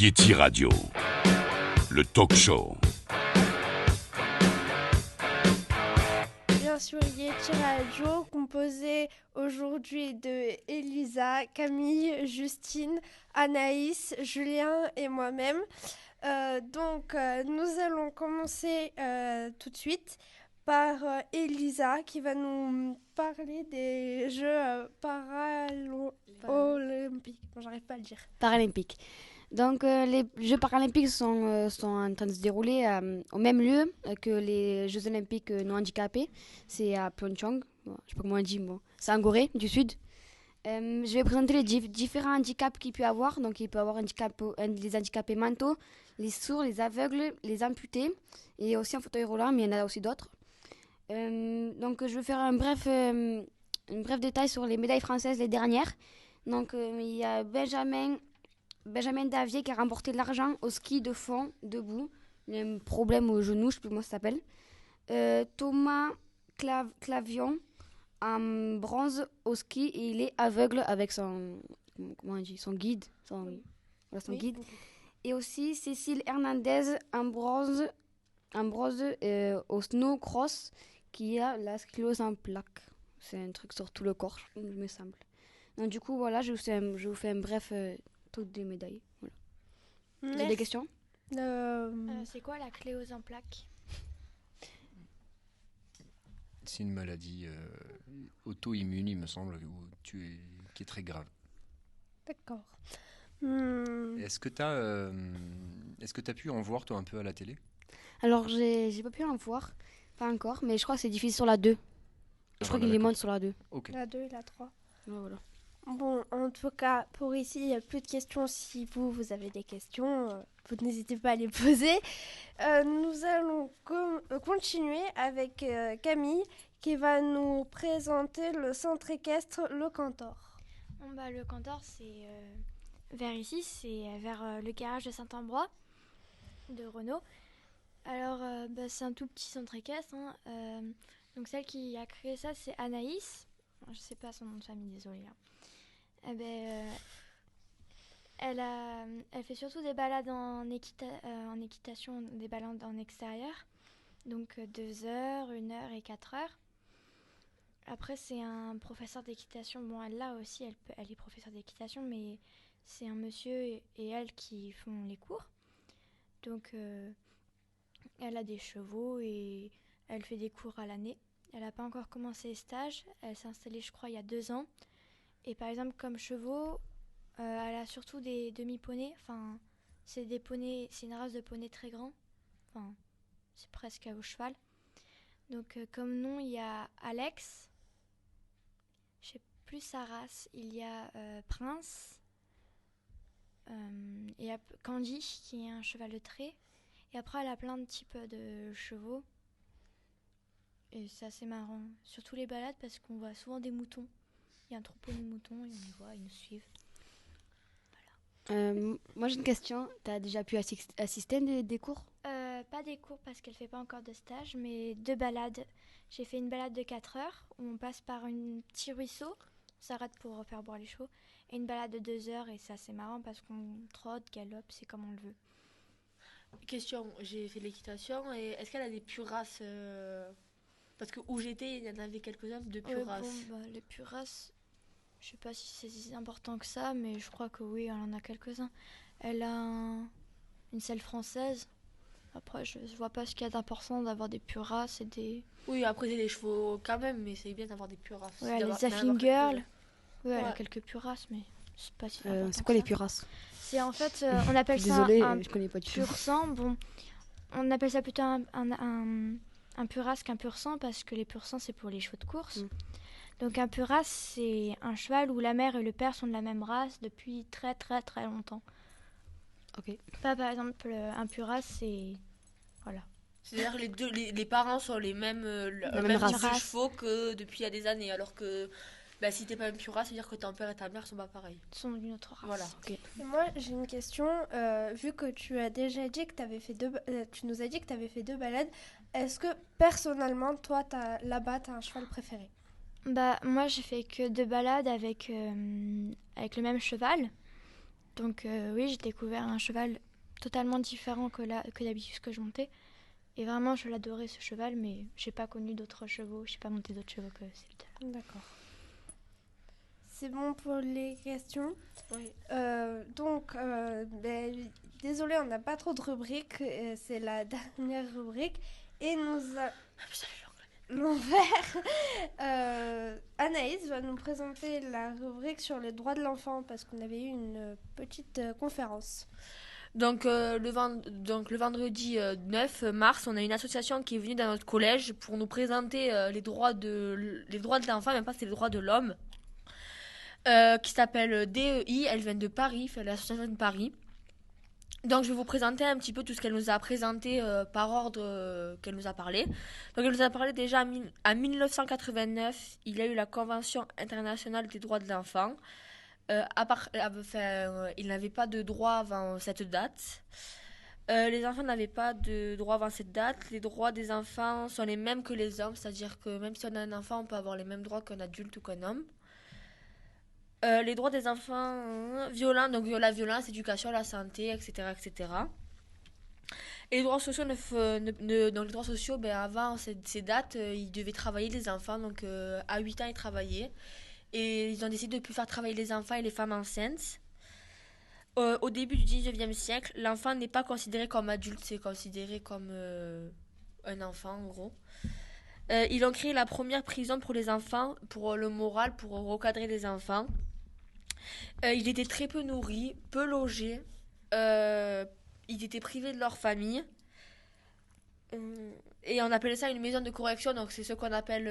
Yeti Radio, le talk show. Bien sûr, Yeti Radio, composé aujourd'hui de Elisa, Camille, Justine, Anaïs, Julien et moi-même. Nous allons commencer tout de suite par Elisa qui va nous parler des Jeux paralympiques. Bon, j'arrive pas à le dire. Paralympiques. Donc, les Jeux paralympiques sont en train de se dérouler au même lieu que les Jeux olympiques non handicapés. C'est à Pyeongchang. Bon, je sais pas comment on dit. Bon. C'est en Corée du Sud. Je vais présenter les différents handicaps qu'il peut y avoir. Donc, il peut y avoir les handicapés mentaux, les sourds, les aveugles, les amputés et aussi un fauteuil roulant, mais il y en a aussi d'autres. Je vais faire un bref détail sur les médailles françaises, les dernières. Donc, il y a Benjamin Davier qui a remporté l'argent au ski de fond, debout. Il a un problème au genou, je ne sais plus comment ça s'appelle. Thomas Clavion en bronze au ski et il est aveugle avec son guide. Son guide. Et aussi Cécile Hernandez en bronze au snow cross qui a la sclérose en plaques. C'est un truc sur tout le corps, il me semble. Donc du coup, voilà, je vous fais un bref tour des médailles. Voilà. Vous avez des questions ? C'est quoi la sclérose en plaques ? C'est une maladie auto-immune, il me semble, qui est très grave. D'accord. Est-ce que tu as pu en voir, toi, un peu à la télé ? Alors, j'ai pas pu en voir, pas encore, mais je crois que c'est diffusé sur la 2. Je crois qu'il les montre sur la 2. Okay. La 2 et la 3. Ouais, voilà. Bon, en tout cas, pour ici, il n'y a plus de questions. Si vous avez des questions, vous n'hésitez pas à les poser. Nous allons continuer avec Camille qui va nous présenter le centre équestre Le Cantor. Le Cantor, c'est vers ici, c'est vers le garage de Saint-Ambrois de Renault. Alors, c'est un tout petit centre équestre. Donc, celle qui a créé ça, c'est Anaïs. Je ne sais pas son nom de famille, désolée. Elle fait surtout des balades en équitation, des balades en extérieur. Donc 2 heures, 1 heure et 4 heures. Après, c'est un professeur d'équitation. Bon, elle est professeure d'équitation, mais c'est un monsieur et elle qui font les cours. Donc, elle a des chevaux et elle fait des cours à l'année. Elle n'a pas encore commencé les stages. Elle s'est installée, je crois, il y a 2 ans. Et par exemple, comme chevaux, elle a surtout des demi-poneys. Enfin, c'est une race de poneys très grands. Enfin, c'est presque au cheval. Donc, comme nom, il y a Alex. Je sais plus sa race. Il y a Prince. Il y a Candy, qui est un cheval de trait. Et après, elle a plein de types de chevaux. Et c'est assez marrant. Surtout les balades, parce qu'on voit souvent des moutons. Il y a un troupeau de moutons et on les voit, ils nous suivent. Voilà. Moi, j'ai une question. Tu as déjà pu assister à des cours ? Pas des cours parce qu'elle ne fait pas encore de stage, mais 2 balades. J'ai fait une balade de 4 heures où on passe par un petit ruisseau. On s'arrête pour faire boire les chevaux. Et une balade de 2 heures et c'est assez marrant parce qu'on trotte, galope, c'est comme on le veut. Question, j'ai fait de l'équitation et est-ce qu'elle a des pures races parce que où j'étais, il y en avait quelques-uns de pures races. Les pures races, je sais pas si c'est si important que ça, mais je crois que oui, elle en a quelques-uns. Elle a une selle française. Après, je vois pas ce qu'il y a d'important d'avoir des pures races et des... Oui, après c'est des chevaux quand même, mais c'est bien d'avoir des pures races. Ouais, les Affin Girl. Ouais, elle a quelques pures races, mais c'est pas si important. C'est quoi les pures races ? C'est en fait, on appelle Désolée, ça un je connais pas du tout. pur sang. Bon, on appelle ça plutôt un pur race qu'un pur sang parce que les purs sang c'est pour les chevaux de course. Donc un pur race c'est un cheval où la mère et le père sont de la même race depuis très très très longtemps. Ok. Pas par exemple un pur race c'est voilà. C'est-à-dire que les parents sont les mêmes même race de chevaux que depuis il y a des années, alors que si t'es pas une pure race, ça veut dire que ton père et ta mère sont pas pareils. Ils sont d'une autre race. Voilà. Okay. Et moi, j'ai une question. Vu que tu as déjà dit que tu nous as dit que tu avais fait 2 balades, est-ce que personnellement, toi, là-bas, tu as un cheval préféré ? Moi, j'ai fait que 2 balades avec le même cheval. Donc oui, j'ai découvert un cheval totalement différent que d'habitude que je montais. Et vraiment, je l'adorais ce cheval, mais j'ai pas connu d'autres chevaux, j'ai pas monté d'autres chevaux que celui-là. D'accord. C'est bon pour les questions. Oui. Désolé, on n'a pas trop de rubriques. C'est la dernière rubrique. Et Anaïs va nous présenter la rubrique sur les droits de l'enfant parce qu'on avait eu une petite conférence. Donc, le vendredi 9 mars, on a une association qui est venue dans notre collège pour nous présenter les droits de l'enfant, même pas c'est les droits de l'homme, qui s'appelle DEI. Elle vient de Paris, l'association de Paris. Donc, je vais vous présenter un petit peu tout ce qu'elle nous a présenté par ordre qu'elle nous a parlé. Donc, elle nous a parlé déjà en 1989, il y a eu la Convention internationale des droits de l'enfant. Il n'avait pas de droit avant cette date. Les enfants n'avaient pas de droit avant cette date. Les droits des enfants sont les mêmes que les hommes, c'est-à-dire que même si on a un enfant, on peut avoir les mêmes droits qu'un adulte ou qu'un homme. Les droits des enfants violents, donc la violence, l'éducation, la santé, etc., etc. Et les droits sociaux, les droits sociaux, avant ces dates, ils devaient travailler les enfants, donc à 8 ans, ils travaillaient. Et ils ont décidé de ne plus faire travailler les enfants et les femmes enceintes. Au début du 19e siècle, l'enfant n'est pas considéré comme adulte, c'est considéré comme un enfant en gros. Ils ont créé la première prison pour les enfants, pour le moral, pour recadrer les enfants. Ils étaient très peu nourris, peu logés. Ils étaient privés de leur famille. Et on appelait ça une maison de correction, donc c'est ce qu'on appelle,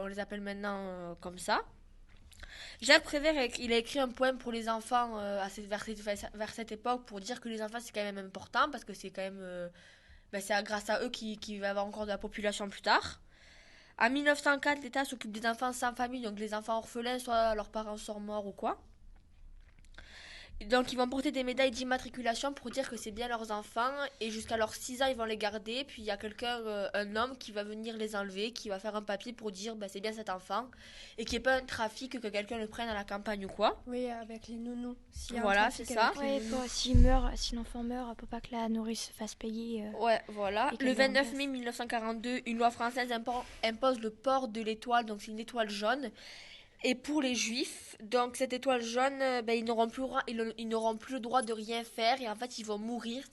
on les appelle maintenant comme ça. Jacques Prévert, il a écrit un poème pour les enfants vers cette époque pour dire que les enfants c'est quand même important parce que c'est quand même c'est grâce à eux qu'il va y avoir encore de la population plus tard. En 1904, l'État s'occupe des enfants sans famille, donc les enfants orphelins, soit leurs parents sont morts ou quoi. Donc ils vont porter des médailles d'immatriculation pour dire que c'est bien leurs enfants et jusqu'à leurs 6 ans ils vont les garder, puis il y a un homme qui va venir les enlever, qui va faire un papier pour dire c'est bien cet enfant et qu'il n'y ait pas un trafic, que quelqu'un le prenne à la campagne ou quoi. Oui, avec les nounous. Voilà, c'est ça. Oui, si l'enfant meurt, pour pas que la nourrice se fasse payer. Ouais, voilà. Le 29 mai 1942, une loi française impose le port de l'étoile, donc c'est une étoile jaune. Et pour les juifs, donc cette étoile jaune, ils n'auront plus le droit de rien faire et en fait ils vont mourir.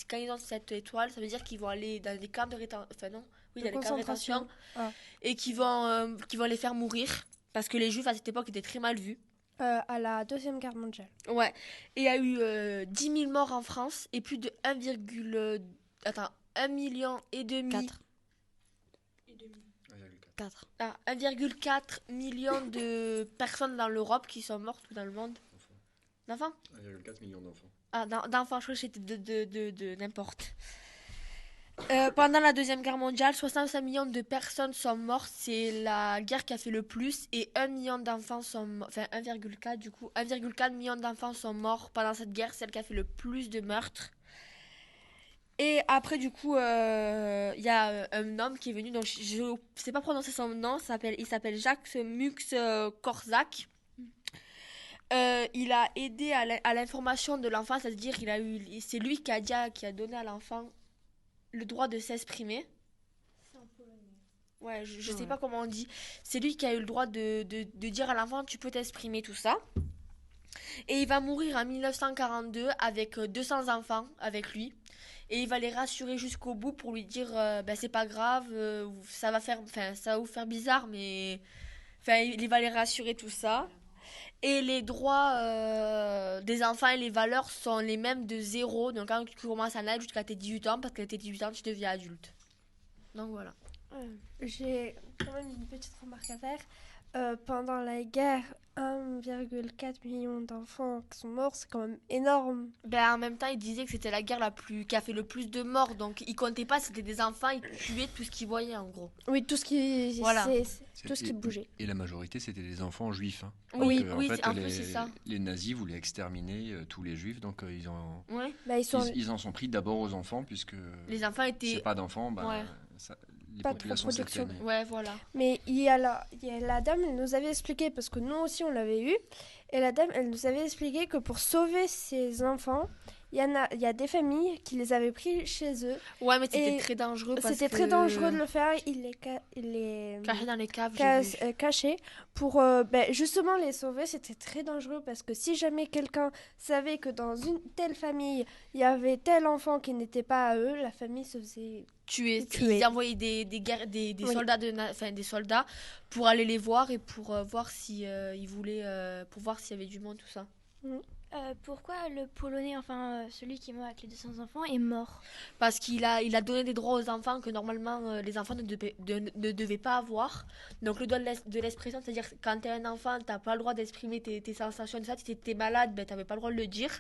Quand ils ont cette étoile, ça veut dire qu'ils vont aller dans des camps de rétention, et qu'ils vont les faire mourir parce que les juifs à cette époque étaient très mal vus. À la Deuxième Guerre mondiale. Ouais, et il y a eu 10 000 morts en France et plus de 1,5 million. 1,4 million de personnes dans l'Europe qui sont mortes ou dans le monde. D'enfants 1,4 million d'enfants. Ah, d'enfants, je crois que c'était de n'importe. Pendant la Deuxième Guerre mondiale, 65 millions de personnes sont mortes. C'est la guerre qui a fait le plus. Et 1 million d'enfants sont morts. Enfin, 1,4 du coup. 1,4 million d'enfants sont morts pendant cette guerre. C'est celle qui a fait le plus de meurtres. Et après, du coup, il y a un homme qui est venu, donc je ne sais pas prononcer son nom, il s'appelle Jacques Mux-Korzak. Il a aidé à l'information de l'enfant, c'est-à-dire c'est lui qui a donné à l'enfant le droit de s'exprimer. C'est en polonais. Ouais, je sais pas comment on dit. C'est lui qui a eu le droit de dire à l'enfant, tu peux t'exprimer, tout ça. Et il va mourir en 1942 avec 200 enfants avec lui. Et il va les rassurer jusqu'au bout pour lui dire c'est pas grave, ça va vous faire bizarre, mais il va les rassurer tout ça. Et les droits des enfants et les valeurs sont les mêmes de 0. Donc quand tu commences à naître jusqu'à tes 18 ans, parce qu'à tes 18 ans, tu deviens adulte. Donc voilà. J'ai quand même une petite remarque à faire. Pendant la guerre, 1,4 million d'enfants qui sont morts, c'est quand même énorme. En même temps, il disait que c'était la guerre qui a fait le plus de morts, donc il comptait pas, c'était des enfants, ils tuaient tout ce qu'ils voyaient en gros. Oui, tout ce qui, tout ce qui bougeait. Et la majorité, c'était des enfants juifs. Hein. Oui, donc, en fait, un peu c'est ça. Les nazis voulaient exterminer tous les juifs, donc ils en sont pris d'abord aux enfants, puisque les enfants étaient... c'est pas d'enfants, les pas trop populations production. certaines. Ouais, voilà. Mais il y a la dame, elle nous avait expliqué, parce que nous aussi on l'avait eu, et la dame, elle nous avait expliqué que pour sauver ses enfants, il y a des familles qui les avaient pris chez eux. Ouais, mais c'était Et très dangereux parce C'était que... très dangereux de le faire, il les Caché dans les caves, j'ai vu. cachés. Pour justement les sauver, c'était très dangereux parce que si jamais quelqu'un savait que dans une telle famille, il y avait tel enfant qui n'était pas à eux, la famille se faisait... Tuer. Tuer. Ils envoyaient des Oui. soldats des soldats pour aller les voir et pour voir si ils voulaient pour voir s'il y avait du monde, tout ça. Pourquoi le Polonais, celui qui est mort avec les 200 enfants, est mort? Parce qu'il a donné des droits aux enfants que normalement les enfants ne devaient pas avoir. Donc le droit de l'expression, c'est-à-dire quand t'es un enfant, t'as pas le droit d'exprimer tes sensations, ça. Si t'es malade, t'avais pas le droit de le dire.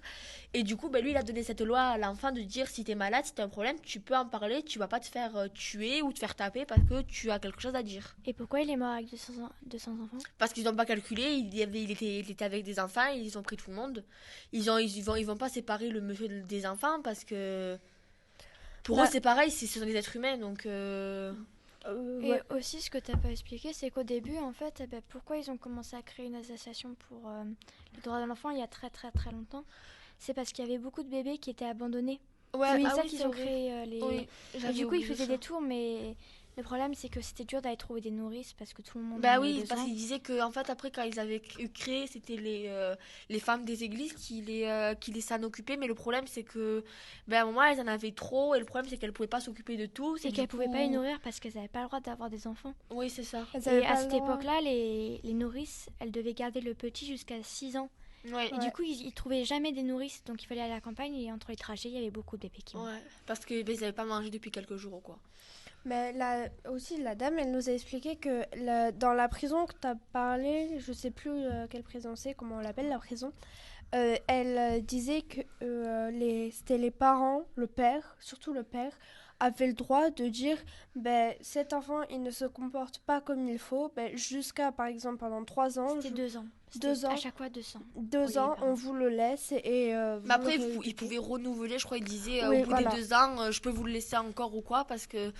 Et du coup, lui, il a donné cette loi à l'enfant de dire si t'es malade, si t'as un problème, tu peux en parler, tu vas pas te faire tuer ou te faire taper parce que tu as quelque chose à dire. Et pourquoi il est mort avec 200 enfants? Parce qu'ils n'ont pas calculé, il était avec des enfants, et ils ont pris tout le monde. Ils vont pas séparer le monsieur des enfants parce que pour eux c'est pareil, ce sont des êtres humains donc. Et aussi, ce que tu n'as pas expliqué, c'est qu'au début, en fait, pourquoi ils ont commencé à créer une association pour les droits de l'enfant il y a très très très longtemps, c'est parce qu'il y avait beaucoup de bébés qui étaient abandonnés. Ouais, C'est ça qu'ils ont créé les. Oui, Et du coup, ils faisaient des tours, mais le problème, c'est que c'était dur d'aller trouver des nourrices parce que tout le monde. Bah en avait oui, besoin. parce qu'ils disaient que en fait après quand ils avaient créé, c'était les femmes des églises qui les s'en occupaient, mais le problème c'est que à un moment elles en avaient trop et le problème c'est qu'elles pouvaient pas s'occuper de tout. Et qu'elles pouvaient pas les nourrir parce qu'elles n'avaient pas le droit d'avoir des enfants. Oui, c'est ça. Et à cette époque-là, les nourrices, elles devaient garder le petit jusqu'à 6 ans. Ouais. Et du coup, ils trouvaient jamais des nourrices, donc il fallait aller à la campagne et entre les trajets, il y avait beaucoup de bébés qui mouraient. Ouais, parce que ils avaient pas mangé depuis quelques jours ou quoi. Mais aussi, la dame, elle nous a expliqué que dans la prison que tu as parlé, je sais plus quelle prison c'est, comment on l'appelle la prison, elle disait que c'était les parents, le père, surtout le père, avait le droit de dire cet enfant, il ne se comporte pas comme il faut, jusqu'à, par exemple, pendant 3 ans. C'était 2 ans. 2 ans. À chaque fois 200. 2 ans, on vous le laisse et Mais après, il pouvait renouveler, je crois, il disait Oui, au bout des 2 ans, je peux vous le laisser encore ou quoi, parce que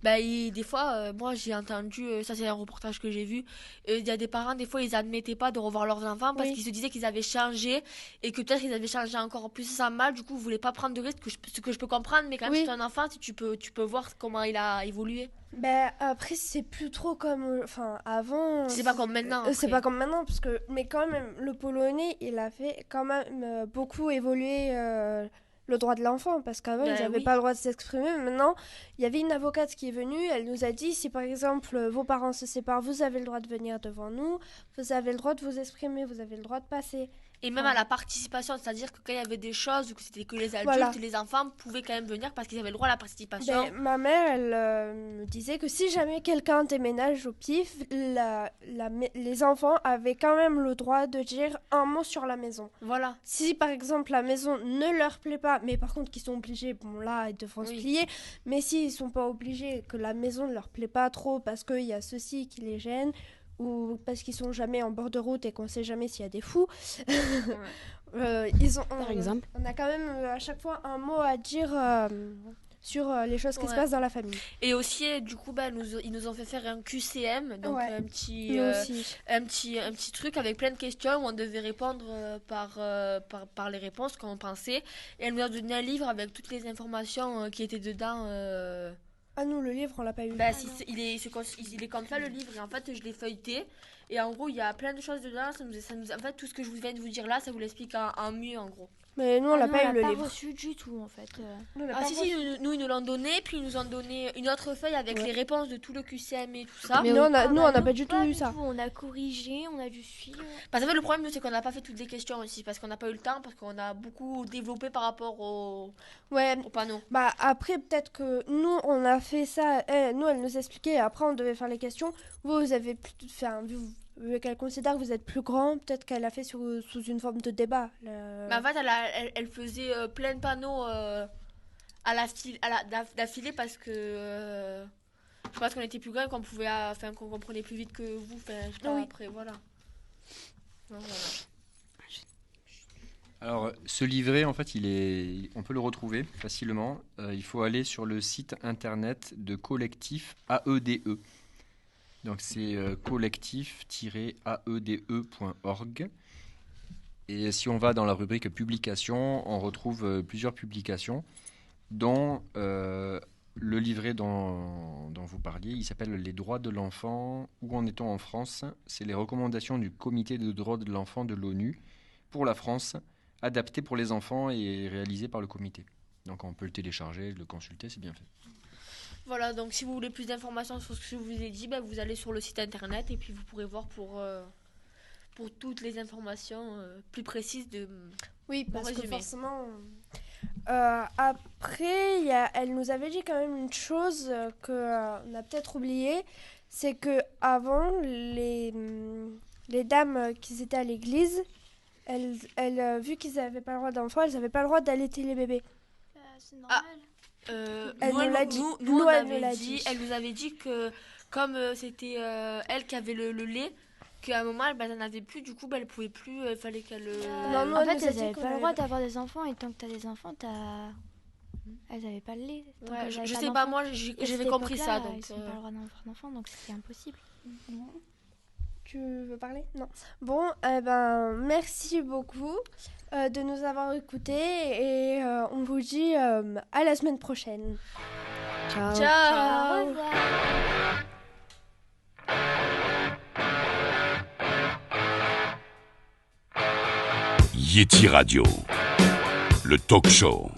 des fois, moi j'ai entendu, ça c'est un reportage que j'ai vu, il y a des parents, des fois ils admettaient pas de revoir leurs enfants parce qu'ils se disaient qu'ils avaient changé et que peut-être ils avaient changé encore plus ça mal, du coup ils voulaient pas prendre de risques, ce que je peux comprendre, mais quand c'est un enfant, tu peux voir comment il a évolué. Après c'est plus trop comme avant. C'est pas comme maintenant. C'est pas comme maintenant mais quand même le Polonais il a fait quand même beaucoup évoluer le droit de l'enfant parce qu'avant ils n'avaient pas le droit de s'exprimer. Maintenant il y avait une avocate qui est venue, elle nous a dit si par exemple vos parents se séparent, vous avez le droit de venir devant nous, vous avez le droit de vous exprimer, vous avez le droit de passer. Et même à la participation, c'est-à-dire que quand il y avait des choses, ou que c'était que les adultes et les enfants pouvaient quand même venir parce qu'ils avaient le droit à la participation. Ma mère, elle me disait que si jamais quelqu'un déménage au pif, les enfants avaient quand même le droit de dire un mot sur la maison. Voilà. Si par exemple la maison ne leur plaît pas, mais par contre qu'ils sont obligés, là ils devront se plier, mais s'ils sont pas obligés, que la maison ne leur plaît pas trop parce qu'il y a ceci qui les gêne, ou parce qu'ils sont jamais en bord de route et qu'on sait jamais s'il y a des fous. Par exemple. On a quand même à chaque fois un mot à dire sur les choses qui se passent dans la famille. Et aussi, du coup, ils nous ont fait faire un QCM, donc un petit truc avec plein de questions où on devait répondre par les réponses qu'on pensait. Et elle nous a donné un livre avec toutes les informations qui étaient dedans. Ah nous le livre on l'a pas eu. Il est comme ça le livre et en fait je l'ai feuilleté et en gros il y a plein de choses dedans, en fait tout ce que je viens de vous dire là ça vous l'explique en mieux en gros. Mais nous on l'a pas eu le livre. On l'a pas reçu du tout en fait. Nous ils nous l'ont donné puis ils nous ont donné une autre feuille avec les réponses de tout le QCM et tout ça. Mais nous on n'a pas du tout eu ça. On a corrigé, on a dû suivre. Parce que le problème c'est qu'on n'a pas fait toutes les questions aussi parce qu'on n'a pas eu le temps parce qu'on a beaucoup développé par rapport au panneau. Après peut-être que nous on a fait ça, nous elle nous expliquait et après on devait faire les questions. Vous avez vu qu'elle considère que vous êtes plus grand, peut-être qu'elle a fait sous une forme de débat. Mais en fait, elle faisait plein de panneaux d'affilée parce que je pense qu'on était plus grand et qu'on comprenait plus vite que vous. Après, voilà. Donc, voilà. Alors, ce livret, en fait, on peut le retrouver facilement. Il faut aller sur le site internet de collectif AEDE. Donc, c'est collectif-aede.org. Et si on va dans la rubrique publications, on retrouve plusieurs publications, dont le livret dont vous parliez. Il s'appelle « Les droits de l'enfant. Où en est-on en France ?» C'est les recommandations du Comité des droits de l'enfant de l'ONU pour la France, adapté pour les enfants et réalisé par le comité. Donc on peut le télécharger, le consulter, c'est bien fait. Voilà, donc si vous voulez plus d'informations sur ce que je vous ai dit, vous allez sur le site internet et puis vous pourrez voir pour toutes les informations plus précises de... Oui, parce que résumé. forcément... après, elle nous avait dit quand même une chose qu'on a peut-être oubliée, c'est que avant les dames qui étaient à l'église, vu qu'ils n'avaient pas le droit d'enfants, elles n'avaient pas le droit d'allaiter les bébés. C'est normal. Elle nous l'a dit. Nous, Elle nous l'a dit. Elle nous avait dit que comme c'était elle qui avait le lait, qu'à un moment elle n'en avait plus, du coup elle pouvait plus, il fallait qu'elle... Non, En elle fait, nous a elles dit n'avaient qu'on pas le avait droit d'avoir des enfants et tant que tu as des enfants, elles n'avaient pas le lait. Tant Ouais, qu'elles je avaient sais d'enfants. pas, moi Et à j'avais cette compris ça. époque-là, Donc, Ils n'ont pas le droit d'avoir d'enfants, donc c'était impossible. Tu veux parler? Non. Bon, merci beaucoup de nous avoir écoutés et on vous dit à la semaine prochaine. Ciao. Ciao. Au revoir. Yeti Radio, le talk show.